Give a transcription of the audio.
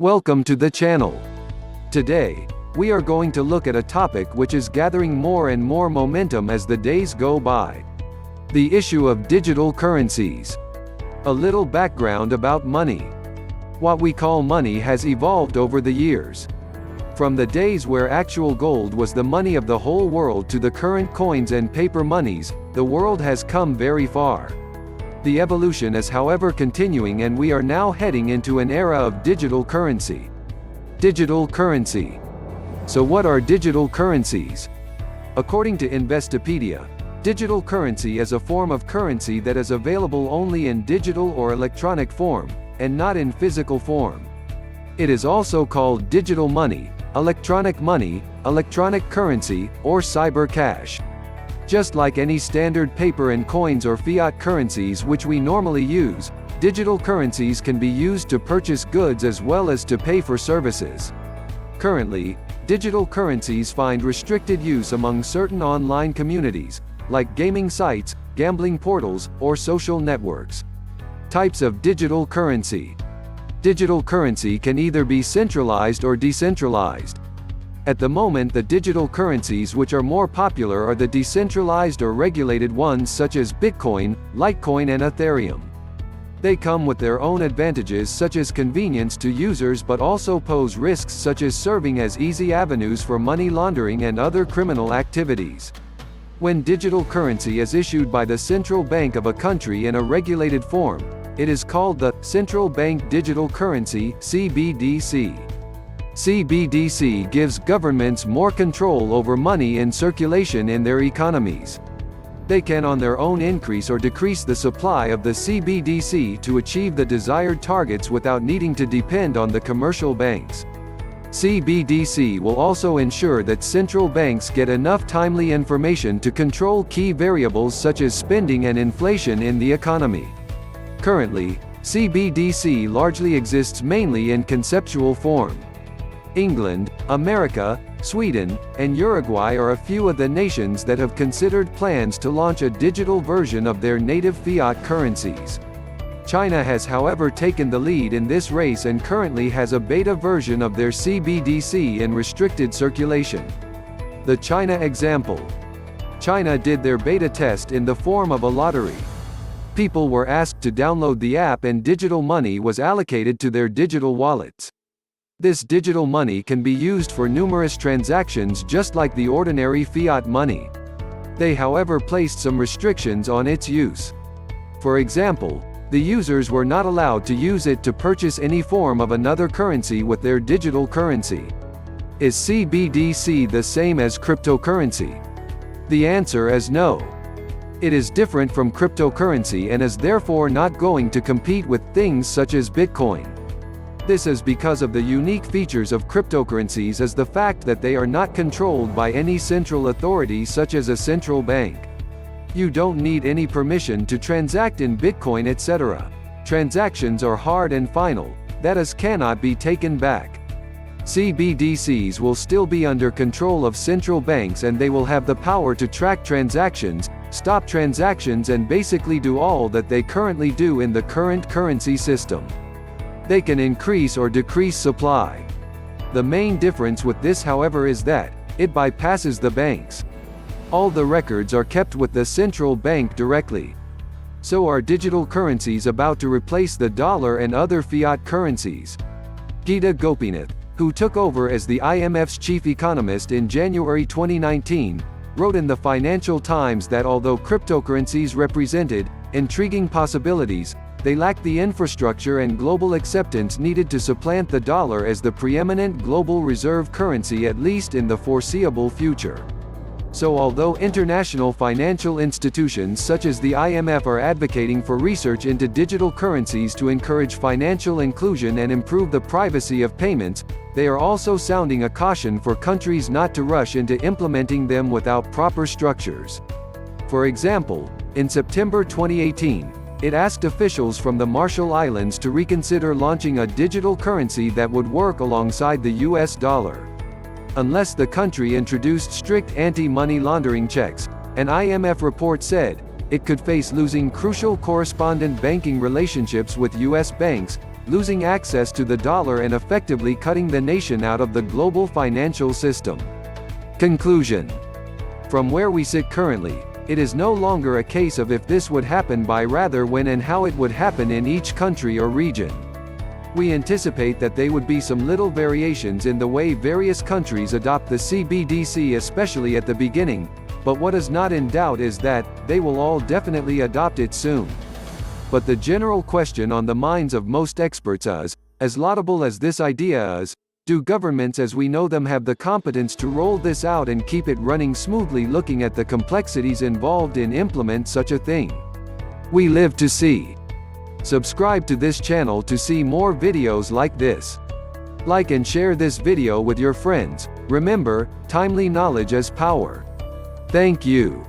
Welcome to the channel. Today, we are going to look at a topic which is gathering more and more momentum as the days go by. The issue of digital currencies. A little background about money. What we call money has evolved over the years. From the days where actual gold was the money of the whole world to the current coins and paper monies, the world has come very far. The evolution is however continuing, and we are now heading into an era of digital currency. Digital currency. So what are digital currencies? According to Investopedia, digital currency is a form of currency that is available only in digital or electronic form, and not in physical form. It is also called digital money, electronic currency, or cyber cash. Just like any standard paper and coins or fiat currencies which we normally use, digital currencies can be used to purchase goods as well as to pay for services. Currently, digital currencies find restricted use among certain online communities, like gaming sites, gambling portals, or social networks. Types of digital currency. Digital currency can either be centralized or decentralized. At the moment, the digital currencies which are more popular are the decentralized or regulated ones such as Bitcoin, Litecoin and Ethereum. They come with their own advantages such as convenience to users, but also pose risks such as serving as easy avenues for money laundering and other criminal activities. When digital currency is issued by the central bank of a country in a regulated form, it is called the Central Bank Digital Currency (CBDC). CBDC gives governments more control over money in circulation in their economies. They can on their own increase or decrease the supply of the CBDC to achieve the desired targets without needing to depend on the commercial banks. CBDC will also ensure that central banks get enough timely information to control key variables such as spending and inflation in the economy. Currently, CBDC largely exists mainly in conceptual form. England, America, Sweden, and Uruguay are a few of the nations that have considered plans to launch a digital version of their native fiat currencies. China has however taken the lead in this race and currently has a beta version of their CBDC in restricted circulation. The China example. China did their beta test in the form of a lottery. People were asked to download the app and digital money was allocated to their digital wallets. This digital money can be used for numerous transactions just like the ordinary fiat money. They however placed some restrictions on its use. For example, the users were not allowed to use it to purchase any form of another currency with their digital currency. Is CBDC the same as cryptocurrency? The answer is no. It is different from cryptocurrency and is therefore not going to compete with things such as Bitcoin. This is because of the unique features of cryptocurrencies is the fact that they are not controlled by any central authority such as a central bank. You don't need any permission to transact in Bitcoin, etc. Transactions are hard and final, that is, cannot be taken back. CBDCs will still be under control of central banks and they will have the power to track transactions, stop transactions and basically do all that they currently do in the current currency system. They can increase or decrease supply. The main difference with this however is that, it bypasses the banks. All the records are kept with the central bank directly. So are digital currencies about to replace the dollar and other fiat currencies? Geeta Gopinath, who took over as the IMF's chief economist in January 2019, wrote in the Financial Times that although cryptocurrencies represented intriguing possibilities, they lack the infrastructure and global acceptance needed to supplant the dollar as the preeminent global reserve currency at least in the foreseeable future. So although international financial institutions such as the IMF are advocating for research into digital currencies to encourage financial inclusion and improve the privacy of payments, they are also sounding a caution for countries not to rush into implementing them without proper structures. For example, in September 2018, it asked officials from the Marshall Islands to reconsider launching a digital currency that would work alongside the US dollar. Unless the country introduced strict anti-money laundering checks, an IMF report said, it could face losing crucial correspondent banking relationships with US banks, losing access to the dollar and effectively cutting the nation out of the global financial system. Conclusion. From where we sit currently, it is no longer a case of if this would happen but rather when and how it would happen in each country or region. We anticipate that there would be some little variations in the way various countries adopt the CBDC, especially at the beginning, but what is not in doubt is that they will all definitely adopt it soon. But the general question on the minds of most experts is, as laudable as this idea is, do governments as we know them have the competence to roll this out and keep it running smoothly, looking at the complexities involved in implement such a thing? We live to see. Subscribe to this channel to see more videos like this. Like and share this video with your friends. Remember, timely knowledge is power. Thank you.